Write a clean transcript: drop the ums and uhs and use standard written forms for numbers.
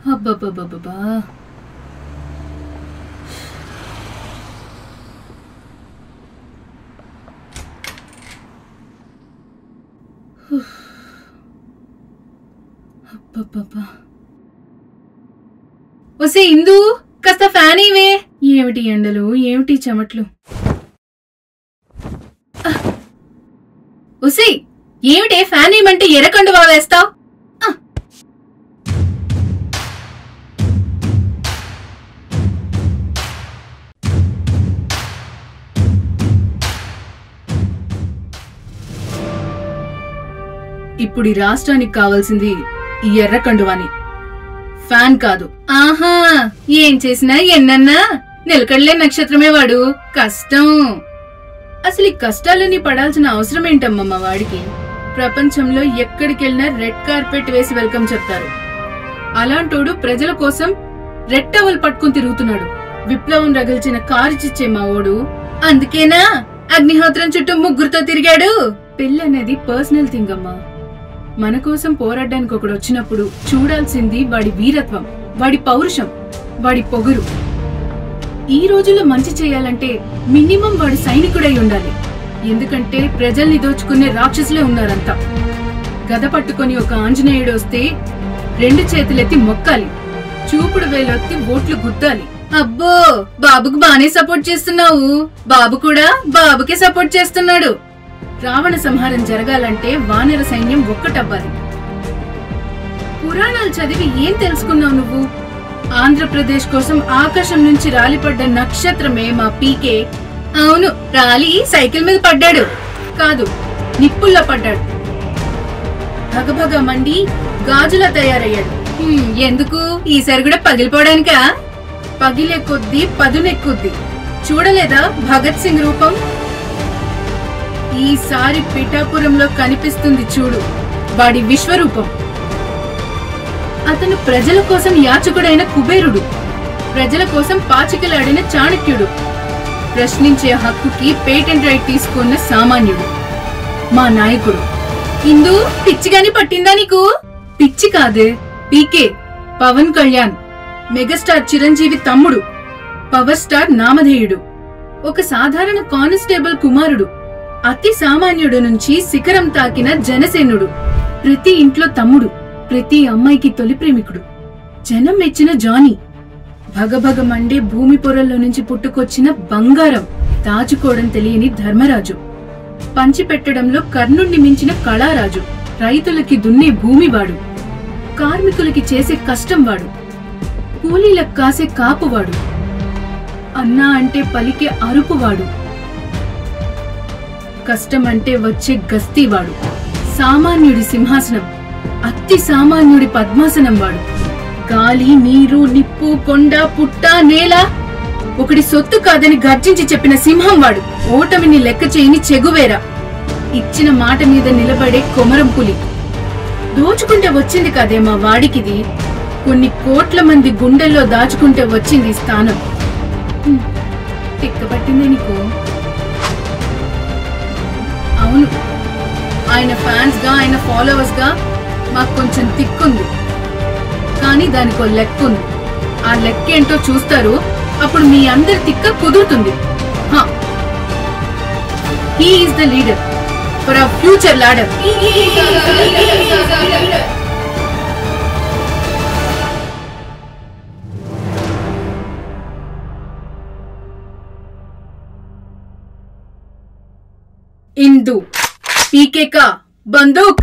అబ్బబ్బబ్బబ్బా! అబ్బబ్బబ్బా! ఒసే ఇందు, కాస్త ఫ్యాన్ ఇవే. ఏమిటి ఎండలు, ఏమిటి చెమట్లు? ఒసే, ఏమిటే ఫ్యాన్ ఏమంటే ఎర్రకండువా వేస్తావ్? ఇప్పుడు ఈ రాష్ట్రానికి కావాల్సింది ఈ ఎర్రకండువాని, ఫ్యాన్ కాదు. ఆహా, ఏం చేసినా ఎన్నన్నా నిలకడలే నక్షత్రమే వాడు. కష్టం. అసలు ఈ కష్టాలన్నీ పడాల్సిన అవసరం ఏంటమ్మమ్మ వాడికి? ప్రపంచంలో ఎక్కడికెళ్ళినా రెడ్ కార్పెట్ వేసి వెల్కమ్ చెప్తారు. అలాంటోడు ప్రజల కోసం రెడ్ టవల్ పట్టుకుని తిరుగుతున్నాడు. విప్లవం రగిల్చిన కారు చిచ్చే మా ఓడు. అందుకేనా అగ్నిహోత్రం చుట్టూ ముగ్గురుతో తిరిగాడు? పెళ్ళనేది పర్సనల్ థింగ్ అమ్మా. మన కోసం పోరాడడానికి ఒకడు వచ్చినప్పుడు చూడాల్సింది వాడి వీరత్వం, వాడి పౌరుషం, వాడి పొగరు. ఈ రోజుల్లో మంచి చేయాలంటే మినిమం వాడు సైనికుడై ఉండాలి. ఎందుకంటే ప్రజల్ని దోచుకునే రాక్షసులే ఉన్నారంతా. గద పట్టుకుని ఒక ఆంజనేయుడు వస్తే 2 చేతులెత్తి మొక్కాలి, చూపుడు వేలొత్తి ఓట్లు గుద్దాలి. అబ్బో, బాబుకు బానే సపోర్ట్ చేస్తున్నావు. బాబు కూడా బాబుకే సపోర్ట్ చేస్తున్నాడు. రావణ సంహారం జరగాలంటే వానర సైన్యం ఒక్కటవ్వాలి. పురాణాలు చదివి ఏం తెలుసుకున్నావు నువ్వు? ఆంధ్రప్రదేశ్ కోసం ఆకాశం నుంచి రాలిపడ్డ నక్షత్రమే మా పీకే. అవును, రాలి సైకిల్ మీద పడ్డాడు కాదు, నిప్పుల్లో పడ్డాడు. భగభగ మండి గాజులా తయారయ్యాడు. ఎందుకు? ఈసారి కూడా పగిలిపోవడానికా? పగిలే కొద్దీ పదునెక్కుద్ది. చూడలేదా భగత్ సింగ్ రూపం? ఈసారి పిఠాపురంలో కనిపిస్తుంది చూడు వాడి విశ్వరూపం. అతను ప్రజల కోసం యాచకుడైన కుబేరుడు, ప్రజల కోసం పాచికలాడిన చాణక్యుడు, ప్రశ్నించే హక్కుకి పేటెంట్ రైట్ తీసుకున్న సామాన్యుడు, మా నాయకుడు. ఇందు, పిచ్చిగాని పట్టిందా నీకు? పిచ్చి కాదే, పీకే. పవన్ కళ్యాణ్, మెగాస్టార్ చిరంజీవి తమ్ముడు, పవర్ స్టార్ నామధేయుడు, ఒక సాధారణ కానిస్టేబుల్ కుమారుడు, అతి సామాన్యుడు నుంచి శిఖరం తాకిన జనసేనుడు, ప్రతి ఇంట్లో తమ్ముడు, ప్రతి అమ్మాయికి తొలి ప్రేమికుడు, జనం మెచ్చిన జానీ, భగభగ మండే భూమి పొరల్లో నుంచి పుట్టుకొచ్చిన బంగారం, దాచుకోవడం తెలియని ధర్మరాజు, పంచిపెట్టడంలో కర్ణుణ్ణి మించిన కళారాజు, రైతులకి దున్నే భూమివాడు, కార్మికులకి చేసే కష్టం వాడు, కూలీలకు కాసే కాపువాడు, అన్నా అంటే పలికే అరుపువాడు, కష్టమంటే వచ్చే గస్తీవాడు, సామాన్యుడి సింహాసనం, అతి సామాన్యుడి పద్మాసనం వాడు, గాలి, నీరు, నిప్పు, కొండ, పుట్ట, నేల ఒకటి సొత్తు కాదని గర్జించి చెప్పిన సింహం వాడు, ఓటమిని లెక్క చేయని చెగువేరా, ఇచ్చిన మాట మీద నిలబడే కొమరం పులి. దోచుకుంటే వచ్చింది కదే మా వాడికిది, కొన్ని కోట్ల మంది గుండెల్లో దాచుకుంటే వచ్చింది స్థానం. తిక్కపట్టిందే నీకు? అవును, ఆయన ఫ్యాన్స్ గా, ఆయన ఫాలోవర్స్ గా మాకు కొంచెం తిక్కుంది. కానీ దానికో లెక్క ఉంది. ఆ లెక్క ఏంటో చూస్తారు, అప్పుడు మీ అందరి తిక్క కుదురుతుంది. He is the leader for our future ladder. Indu, PK का बंदूक।